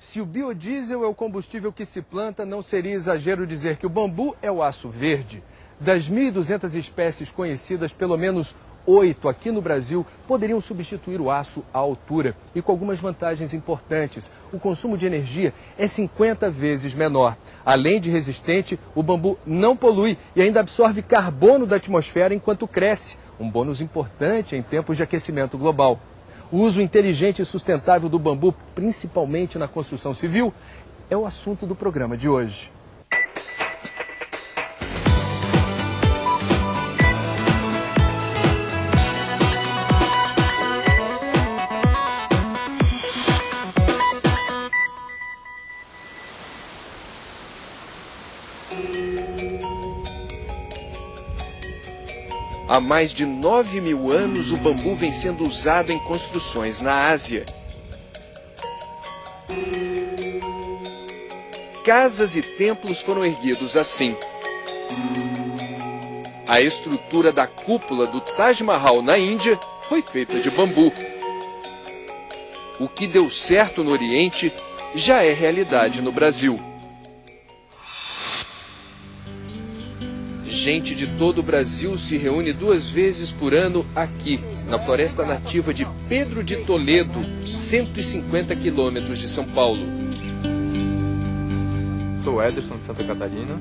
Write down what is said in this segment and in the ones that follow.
Se o biodiesel é o combustível que se planta, não seria exagero dizer que o bambu é o aço verde. Das 1.200 espécies conhecidas, pelo menos 8 aqui no Brasil poderiam substituir o aço à altura e com algumas vantagens importantes. O consumo de energia é 50 vezes menor. Além de resistente, o bambu não polui e ainda absorve carbono da atmosfera enquanto cresce, um bônus importante em tempos de aquecimento global. O uso inteligente e sustentável do bambu, principalmente na construção civil, é o assunto do programa de hoje. Há mais de 9.000 anos, o bambu vem sendo usado em construções na Ásia. Casas e templos foram erguidos assim. A estrutura da cúpula do Taj Mahal na Índia foi feita de bambu. O que deu certo no Oriente já é realidade no Brasil. Gente de todo o Brasil se reúne 2 vezes por ano aqui, na Floresta Nativa de Pedro de Toledo, 150 quilômetros de São Paulo. Sou Ederson de Santa Catarina.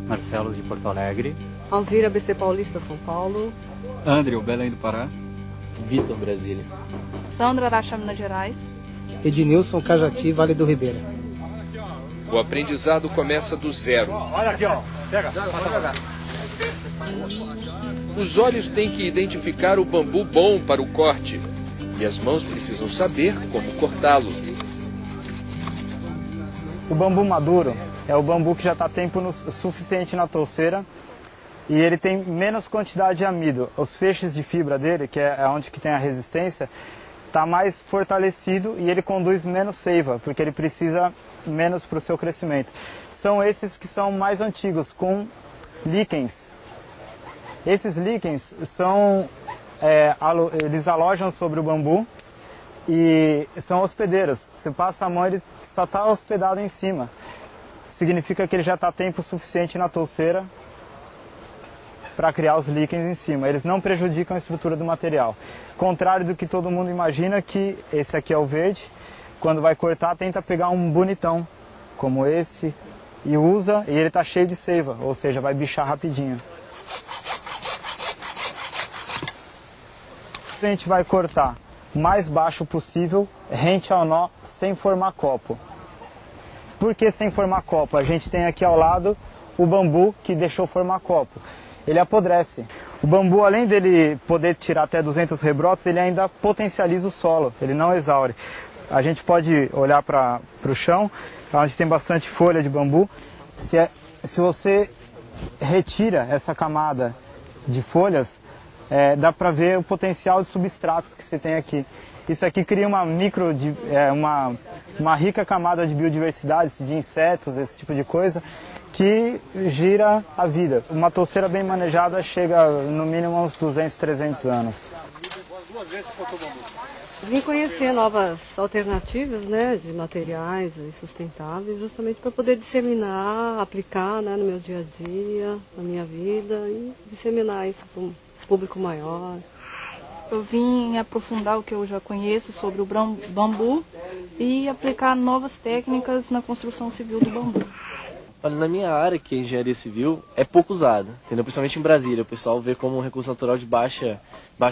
Marcelo de Porto Alegre. Alzira, BC Paulista, São Paulo. André, Belém do Pará. Vitor, Brasília. Sandra, Araxá, Minas Gerais. Ednilson, Cajati, Vale do Ribeira. O aprendizado começa do zero. Olha aqui, ó. Pega. Os olhos têm que identificar o bambu bom para o corte. E as mãos precisam saber como cortá-lo. O bambu maduro é o bambu que já está tempo suficiente na touceira e ele tem menos quantidade de amido. Os feixes de fibra dele, que é onde que tem a resistência, está mais fortalecido e ele conduz menos seiva, porque ele precisa menos para o seu crescimento. São esses que são mais antigos, com líquens. Esses líquens são, eles alojam sobre o bambu e são hospedeiros. Você passa a mão, ele só está hospedado em cima. Significa que ele já está tempo suficiente na touceira para criar os líquens em cima. Eles não prejudicam a estrutura do material. Contrário do que todo mundo imagina, que esse aqui é o verde, quando vai cortar tenta pegar um bonitão, como esse, e usa, e ele está cheio de seiva, ou seja, vai bichar rapidinho. A gente vai cortar o mais baixo possível, rente ao nó, sem formar copo. Por que sem formar copo? A gente tem aqui ao lado o bambu que deixou formar copo. Ele apodrece. O bambu, além dele poder tirar até 200 rebrotes, ele ainda potencializa o solo, ele não exaure. A gente pode olhar para o chão, onde tem bastante folha de bambu. Se você retira essa camada de folhas, dá para ver o potencial de substratos que você tem aqui. Isso aqui cria uma rica camada de biodiversidade, de insetos, esse tipo de coisa, que gira a vida. Uma touceira bem manejada chega no mínimo uns 200, 300 anos. Vim conhecer novas alternativas, né, de materiais sustentáveis, justamente para poder disseminar, aplicar, né, no meu dia a dia, na minha vida, e disseminar isso para um público maior. Eu vim aprofundar o que eu já conheço sobre o bambu e aplicar novas técnicas na construção civil do bambu. Olha, na minha área, que é engenharia civil, é pouco usada, entendeu? Principalmente em Brasília, o pessoal vê como um recurso natural de baixo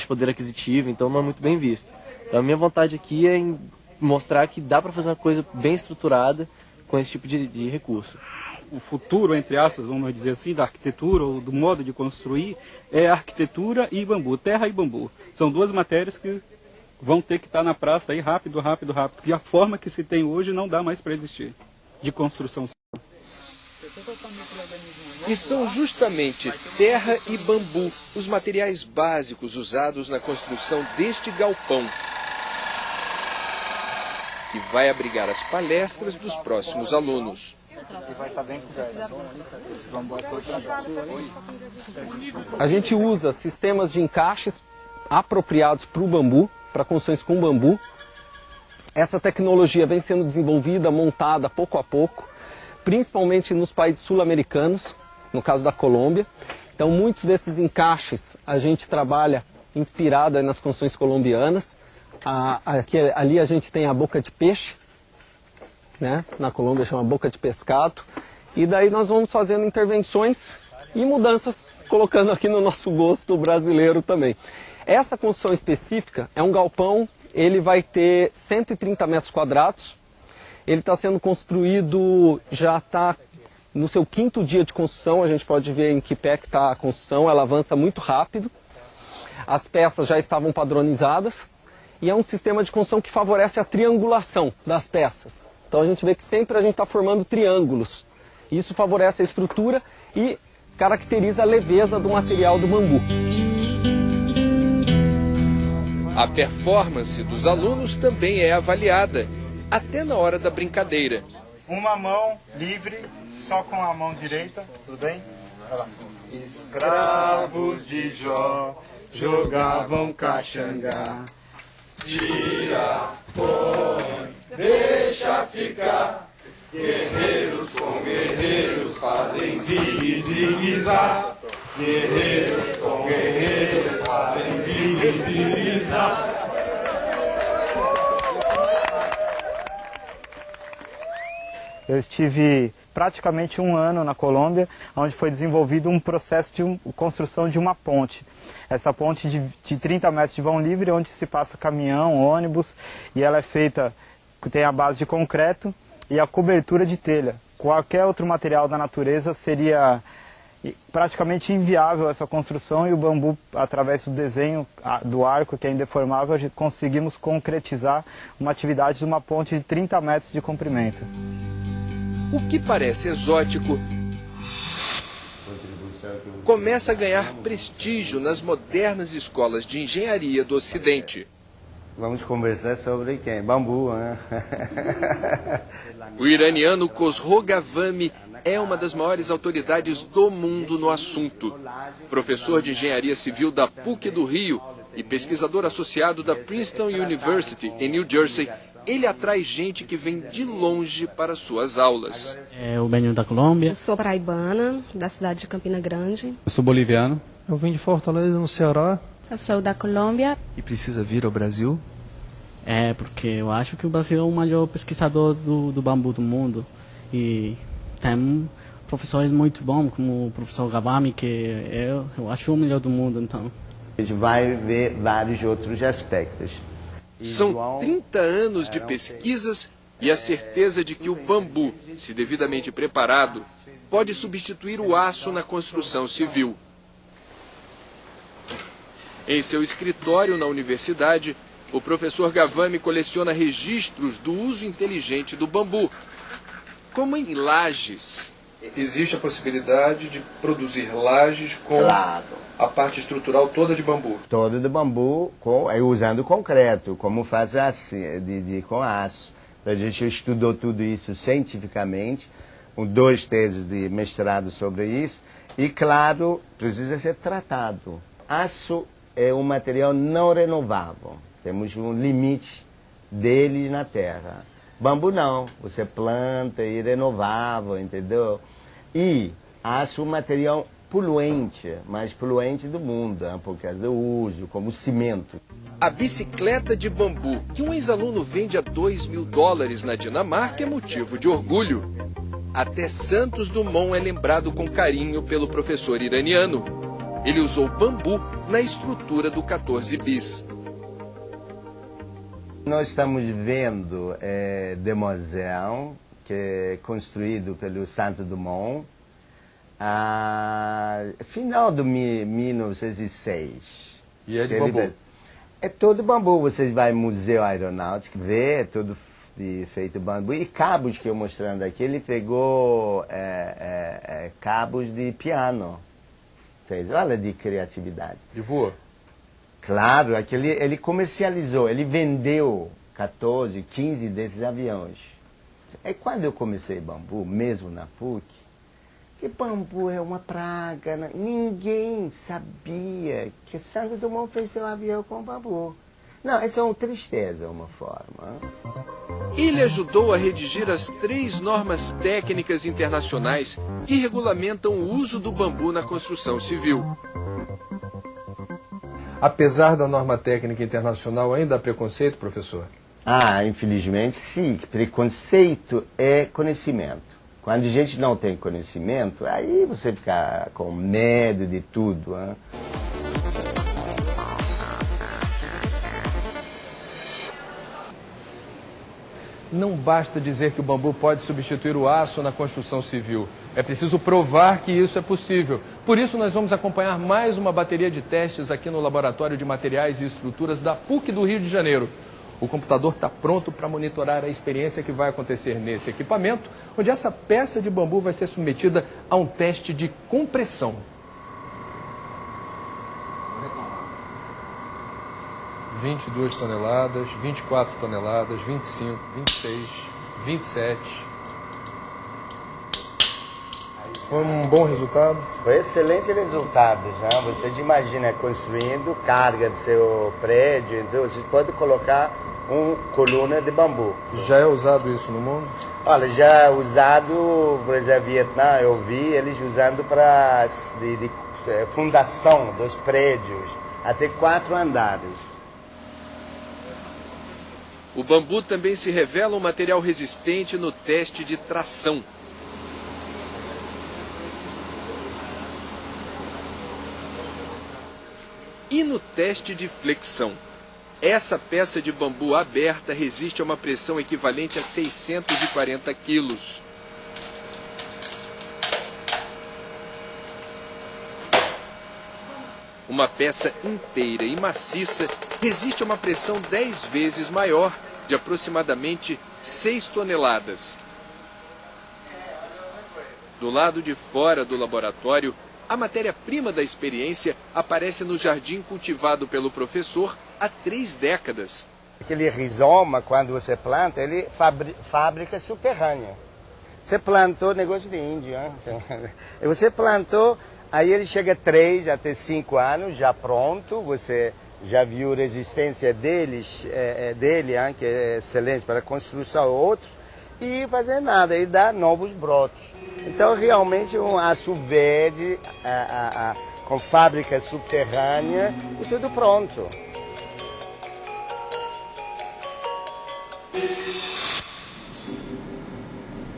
poder aquisitivo, então não é muito bem visto. Então a minha vontade aqui é mostrar que dá para fazer uma coisa bem estruturada com esse tipo de recurso. O futuro, entre aspas, vamos dizer assim, da arquitetura ou do modo de construir, é arquitetura e bambu, terra e bambu. São 2 matérias que vão ter que estar na praça aí rápido, que a forma que se tem hoje não dá mais para existir, de construção. E são justamente terra e bambu os materiais básicos usados na construção deste galpão, que vai abrigar as palestras dos próximos alunos. A gente usa sistemas de encaixes apropriados para o bambu, para construções com bambu. Essa tecnologia vem sendo desenvolvida, montada pouco a pouco, principalmente nos países sul-americanos, no caso da Colômbia. Então muitos desses encaixes a gente trabalha inspirado nas construções colombianas. Ali a gente tem a boca de peixe, né? Na Colômbia chama boca de pescado. E daí nós vamos fazendo intervenções e mudanças, colocando aqui no nosso gosto brasileiro também. Essa construção específica é um galpão, ele vai ter 130 metros quadrados. Ele está sendo construído, já está no seu 5º dia de construção. A gente pode ver em que pé que está a construção, ela avança muito rápido. As peças já estavam padronizadas e é um sistema de construção que favorece a triangulação das peças. Então a gente vê que sempre a gente está formando triângulos. Isso favorece a estrutura e caracteriza a leveza do material do bambu. A performance dos alunos também é avaliada, até na hora da brincadeira. Uma mão livre, só com a mão direita, tudo bem? Escravos de Jó jogavam caxangá. Tira, põe, deixa ficar. Guerreiros com guerreiros fazem zigue-zigue-zá. Guerreiros com guerreiros fazem zigue-zigue-zá. Eu estive praticamente um ano na Colômbia, onde foi desenvolvido um processo de construção de uma ponte. Essa ponte de 30 metros de vão livre, onde se passa caminhão, ônibus, e ela é feita, tem a base de concreto e a cobertura de telha. Qualquer outro material da natureza seria praticamente inviável essa construção, e o bambu, através do desenho do arco, que é indeformável, conseguimos concretizar uma atividade de uma ponte de 30 metros de comprimento. O que parece exótico começa a ganhar prestígio nas modernas escolas de engenharia do Ocidente. Vamos conversar sobre quem? Bambu, né? O iraniano Khosrow Ghavami é uma das maiores autoridades do mundo no assunto. Professor de engenharia civil da PUC do Rio e pesquisador associado da Princeton University, em New Jersey, ele atrai gente que vem de longe para suas aulas. Eu venho da Colômbia. Sou paraibana, da cidade de Campina Grande. Eu sou boliviano. Eu vim de Fortaleza, no Ceará. Eu sou da Colômbia. E precisa vir ao Brasil? É, porque eu acho que o Brasil é o maior pesquisador do bambu do mundo. E tem professores muito bons, como o professor Ghavami, que eu acho o melhor do mundo, então. A gente vai ver vários outros aspectos. São 30 anos de pesquisas e a certeza de que o bambu, se devidamente preparado, pode substituir o aço na construção civil. Em seu escritório na universidade, o professor Ghavami coleciona registros do uso inteligente do bambu, como em lajes. Existe a possibilidade de produzir lajes com a parte estrutural toda de bambu? Todo de bambu, usando concreto, como faz assim, com aço. A gente estudou tudo isso cientificamente, com 2 teses de mestrado sobre isso, e claro, precisa ser tratado. Aço é um material não renovável, temos um limite dele na terra. Bambu não, você planta e renovável, entendeu? E aço é um material poluente, mais poluente do mundo, por causa do uso, como cimento. A bicicleta de bambu, que um ex-aluno vende a $2.000 na Dinamarca, é motivo de orgulho. Até Santos Dumont é lembrado com carinho pelo professor iraniano. Ele usou bambu na estrutura do 14 bis. Nós estamos vendo Demoiselle, que é construído pelo Santos Dumont, final de 1906. E é de bambu? É todo bambu. Você vai no Museu Aeronáutico, vê, é todo feito bambu. E cabos que eu mostrando aqui, ele pegou cabos de piano. Olha de criatividade. De voa? Claro, ele comercializou, ele vendeu 14, 15 desses aviões. É quando eu comecei bambu, mesmo na PUC, que bambu é uma praga. Ninguém sabia que Santos Dumont fez seu avião com bambu. Não, isso é uma tristeza, uma forma. Ele ajudou a redigir as 3 normas técnicas internacionais que regulamentam o uso do bambu na construção civil. Apesar da norma técnica internacional, ainda há preconceito, professor? Ah, infelizmente sim. Preconceito é conhecimento. Quando a gente não tem conhecimento, aí você fica com medo de tudo. Hein? Não basta dizer que o bambu pode substituir o aço na construção civil. É preciso provar que isso é possível. Por isso, nós vamos acompanhar mais uma bateria de testes aqui no Laboratório de Materiais e Estruturas da PUC do Rio de Janeiro. O computador está pronto para monitorar a experiência que vai acontecer nesse equipamento, onde essa peça de bambu vai ser submetida a um teste de compressão. 22 toneladas, 24 toneladas, 25, 26, 27. Foi um bom resultado? Foi excelente resultado. Já. Você imagina construindo carga do seu prédio, então você pode colocar uma coluna de bambu. Já é usado isso no mundo? Olha, já é usado, por exemplo, no Vietnã, eu vi eles usando para fundação dos prédios, até 4 andares. O bambu também se revela um material resistente no teste de tração. E no teste de flexão. Essa peça de bambu aberta resiste a uma pressão equivalente a 640 quilos. Uma peça inteira e maciça resiste a uma pressão 10 vezes maior, de aproximadamente 6 toneladas. Do lado de fora do laboratório, a matéria-prima da experiência aparece no jardim cultivado pelo professor há 3 décadas. Aquele rizoma, quando você planta, ele fábrica subterrânea. Você plantou negócio de índio, hein? Você plantou, aí ele chega a 3 até 5 anos, já pronto, você já viu a resistência dele, que é excelente para construção outros, e fazer nada, e dá novos brotos. Então, realmente, um aço verde, com fábrica subterrânea, e tudo pronto.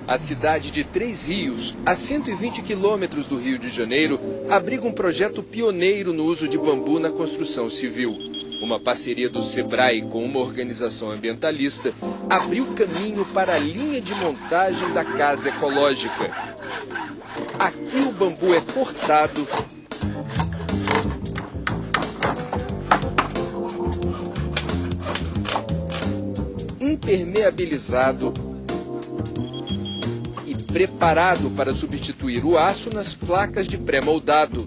A cidade de Três Rios, a 120 quilômetros do Rio de Janeiro, abriga um projeto pioneiro no uso de bambu na construção civil. Uma parceria do Sebrae com uma organização ambientalista abriu caminho para a linha de montagem da casa ecológica. Aqui o bambu é cortado, impermeabilizado e preparado para substituir o aço nas placas de pré-moldado.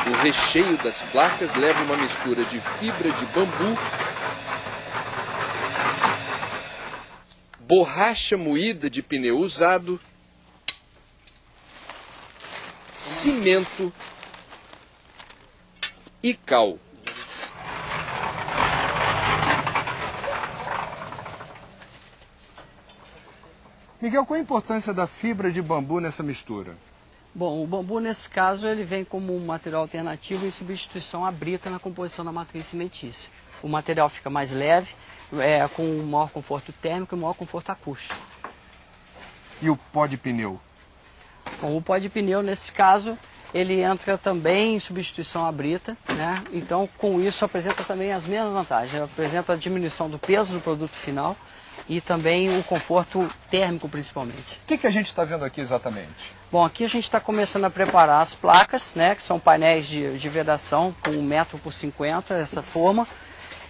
O recheio das placas leva uma mistura de fibra de bambu, borracha moída de pneu usado, cimento e cal. Miguel, qual a importância da fibra de bambu nessa mistura? Bom, o bambu nesse caso ele vem como um material alternativo em substituição à brita na composição da matriz cimentícia. O material fica mais leve, com um maior conforto térmico e um maior conforto acústico. E o pó de pneu? Bom, o pó de pneu nesse caso ele entra também em substituição à brita, né? Então com isso apresenta também as mesmas vantagens. Apresenta a diminuição do peso do produto final e também o conforto térmico principalmente. O que a gente está vendo aqui exatamente? Bom, aqui a gente está começando a preparar as placas, né, que são painéis de vedação com 1 metro por 50, essa forma.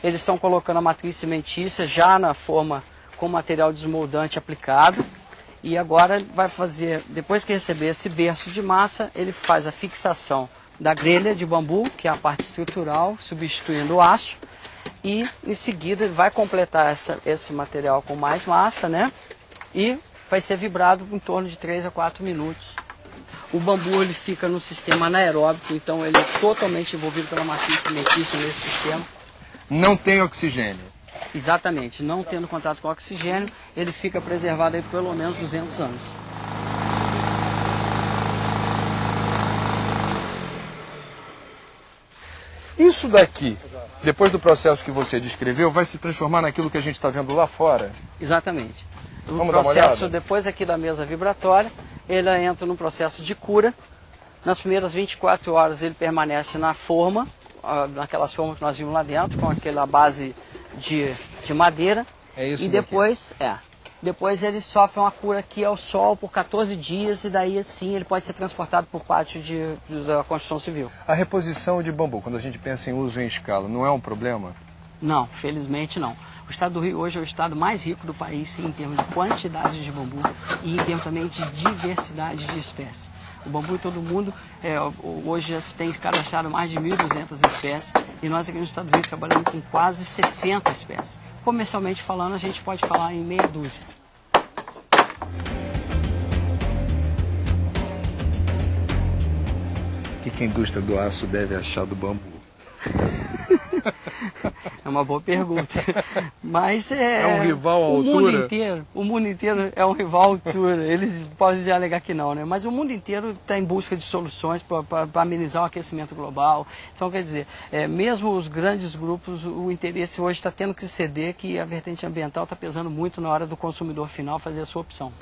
Eles estão colocando a matriz cimentícia já na forma com material desmoldante aplicado. E agora vai fazer, depois que receber esse berço de massa, ele faz a fixação da grelha de bambu, que é a parte estrutural, substituindo o aço. E em seguida ele vai completar esse material com mais massa, né? E vai ser vibrado em torno de 3 a 4 minutos. O bambu ele fica no sistema anaeróbico, então ele é totalmente envolvido pela matriz cimentícia nesse sistema. Não tem oxigênio. Exatamente, não tendo contato com oxigênio, ele fica preservado aí por pelo menos 200 anos. Isso daqui, depois do processo que você descreveu, vai se transformar naquilo que a gente está vendo lá fora? Exatamente. O Vamos dar uma processo, olhada? depois aqui da mesa vibratória, ele entra no processo de cura. Nas primeiras 24 horas ele permanece na forma, naquelas formas que nós vimos lá dentro, com aquela base de madeira. É isso. E depois ele sofre uma cura aqui ao sol por 14 dias e daí sim ele pode ser transportado por parte da construção civil. A reposição de bambu, quando a gente pensa em uso em escala, não é um problema? Não, felizmente não. O estado do Rio hoje é o estado mais rico do país em termos de quantidade de bambu e em termos também de diversidade de espécies. O bambu em todo mundo, hoje já se tem cadastrado mais de 1.200 espécies e nós aqui no estado do Rio trabalhamos com quase 60 espécies. Comercialmente falando, a gente pode falar em meia dúzia. O que a indústria do aço deve achar do bambu? É uma boa pergunta. Mas é um rival à altura? O mundo inteiro é um rival à altura. Eles podem alegar que não, né? Mas o mundo inteiro está em busca de soluções para amenizar o aquecimento global. Então, quer dizer, mesmo os grandes grupos, o interesse hoje está tendo que ceder, que a vertente ambiental está pesando muito na hora do consumidor final fazer a sua opção.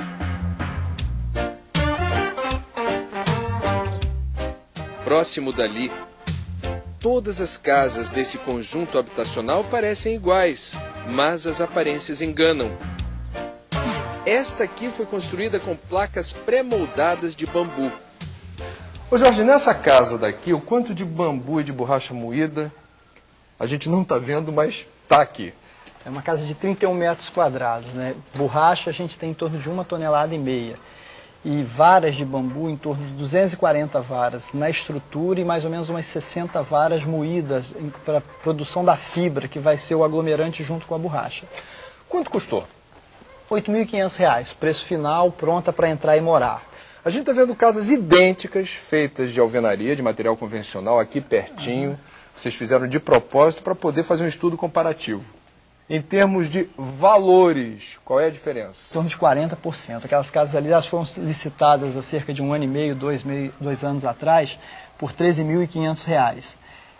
Próximo dali, todas as casas desse conjunto habitacional parecem iguais, mas as aparências enganam. Esta aqui foi construída com placas pré-moldadas de bambu. Ô Jorge, nessa casa daqui, o quanto de bambu e de borracha moída, a gente não está vendo, mas está aqui. É uma casa de 31 metros quadrados, né? Borracha a gente tem em torno de 1,5 toneladas. E varas de bambu, em torno de 240 varas na estrutura e mais ou menos umas 60 varas moídas para a produção da fibra, que vai ser o aglomerante junto com a borracha. Quanto custou? R$ 8.500, preço final, pronta para entrar e morar. A gente está vendo casas idênticas, feitas de alvenaria, de material convencional, aqui pertinho. Vocês fizeram de propósito para poder fazer um estudo comparativo. Em termos de valores, qual é a diferença? Em torno de 40%. Aquelas casas ali, elas foram licitadas há cerca de 1 ano e meio, 2 anos atrás, por R$ 13.500.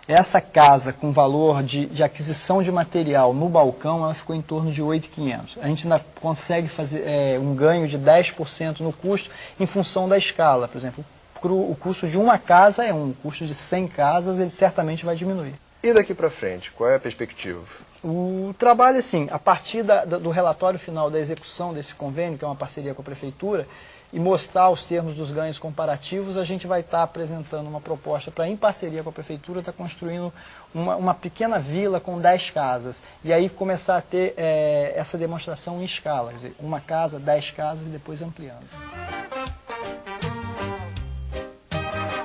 Essa casa, com valor de aquisição de material no balcão, ela ficou em torno de 8.500. A gente ainda consegue fazer um ganho de 10% no custo em função da escala. Por exemplo, o custo de uma casa é o custo de 100 casas, ele certamente vai diminuir. E daqui para frente, qual é a perspectiva? O trabalho, assim, a partir do relatório final da execução desse convênio, que é uma parceria com a Prefeitura, e mostrar os termos dos ganhos comparativos, a gente vai estar apresentando uma proposta para, em parceria com a Prefeitura, estar construindo uma pequena vila com 10 casas. E aí começar a ter essa demonstração em escala, quer dizer, uma casa, 10 casas e depois ampliando.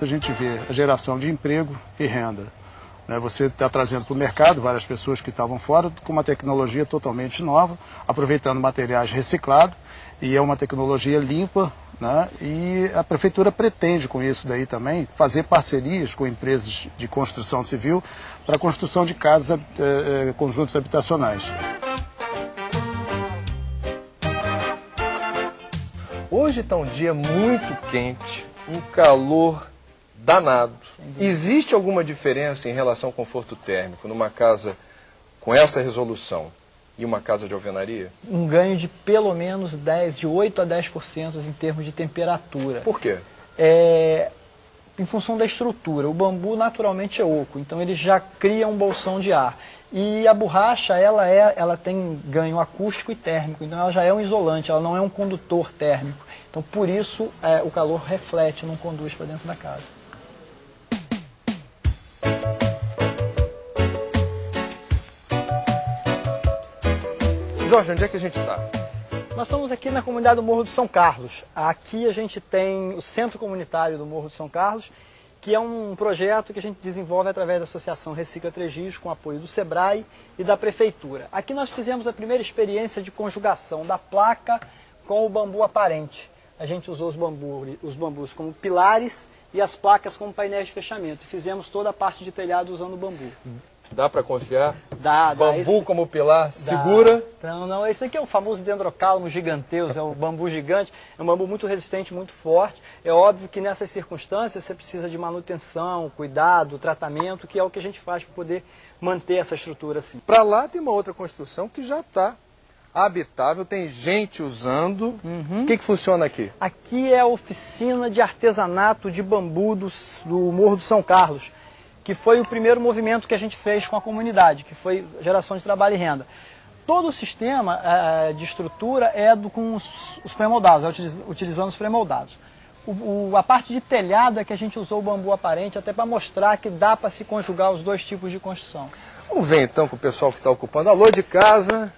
A gente vê a geração de emprego e renda. Você está trazendo para o mercado várias pessoas que estavam fora com uma tecnologia totalmente nova, aproveitando materiais reciclados, e é uma tecnologia limpa, né? E a Prefeitura pretende com isso daí também fazer parcerias com empresas de construção civil para a construção de casas, conjuntos habitacionais. Hoje está um dia muito quente, um calor danado. Existe alguma diferença em relação ao conforto térmico numa casa com essa resolução e uma casa de alvenaria? Um ganho de pelo menos de 8 a 10% em termos de temperatura. Por quê? Em função da estrutura. O bambu naturalmente é oco, então ele já cria um bolsão de ar. E a borracha, ela tem ganho acústico e térmico, então ela já é um isolante, ela não é um condutor térmico. Então por isso o calor reflete, não conduz para dentro da casa. Jorge, onde é que a gente está? Nós estamos aqui na comunidade do Morro de São Carlos. Aqui a gente tem o Centro Comunitário do Morro de São Carlos, que é um projeto que a gente desenvolve através da Associação Recicla Três Rios, com apoio do SEBRAE e da Prefeitura. Aqui nós fizemos a primeira experiência de conjugação da placa com o bambu aparente. a gente usou os bambus como pilares e as placas como painéis de fechamento. E fizemos toda a parte de telhado usando bambu. Dá para confiar? Dá. Bambu como pilar, segura? Não, esse aqui é o famoso Dendrocalmo giganteus, é o bambu gigante, é um bambu muito resistente, muito forte. É óbvio que nessas circunstâncias você precisa de manutenção, cuidado, tratamento, que é o que a gente faz para poder manter essa estrutura assim. Para lá tem uma outra construção que já está habitável, tem gente usando. O que funciona aqui? Aqui é a oficina de artesanato de bambu do Morro do São Carlos, que foi o primeiro movimento que a gente fez com a comunidade, que foi geração de trabalho e renda. Todo o sistema de estrutura é com os pré-moldados, utilizando os pré-moldados. A parte de telhado é que a gente usou o bambu aparente até para mostrar que dá para se conjugar os dois tipos de construção. Vamos ver então com o pessoal que está ocupando. Alô de casa!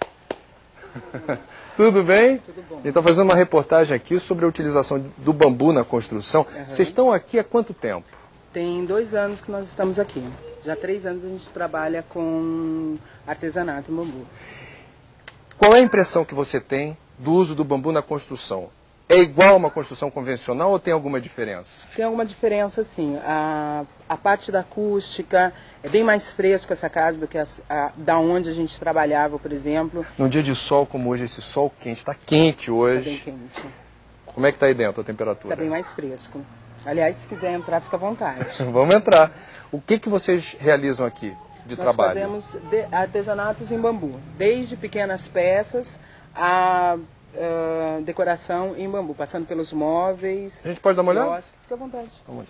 Tudo bem? Tudo bom. Então, fazendo uma reportagem aqui sobre a utilização do bambu na construção. Vocês estão aqui há quanto tempo? Tem 2 anos que nós estamos aqui. Já há 3 anos a gente trabalha com artesanato em bambu. Qual é a impressão que você tem do uso do bambu na construção? É igual a uma construção convencional ou tem alguma diferença? Tem alguma diferença, sim. A parte da acústica é bem mais fresca essa casa do que da onde a gente trabalhava, por exemplo. Num dia de sol como hoje, esse sol quente, está quente hoje. Está bem quente. Como é que está aí dentro a temperatura? Está bem mais fresco. Aliás, se quiser entrar, fica à vontade. Vamos entrar. O que vocês realizam aqui de trabalho? Nós fazemos artesanatos em bambu, desde pequenas peças a decoração em bambu, passando pelos móveis. A gente pode dar uma olhada? Fica à vontade. Vamos.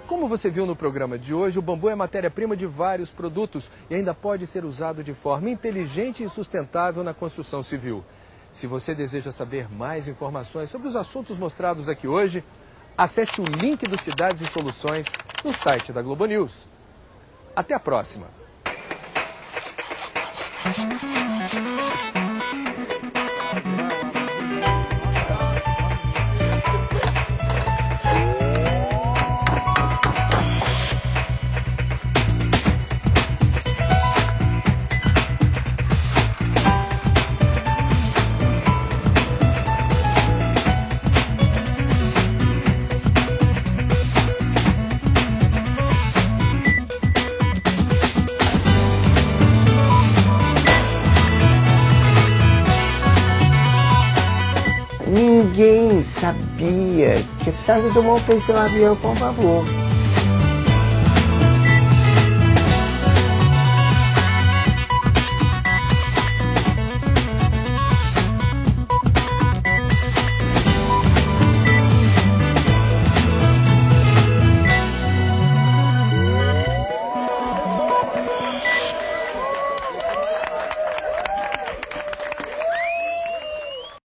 Como você viu no programa de hoje, o bambu é matéria-prima de vários produtos e ainda pode ser usado de forma inteligente e sustentável na construção civil. Se você deseja saber mais informações sobre os assuntos mostrados aqui hoje, acesse o link do Cidades e Soluções no site da Globo News. Até a próxima! Ninguém sabia que Santos Dumont fez um avião com bambu.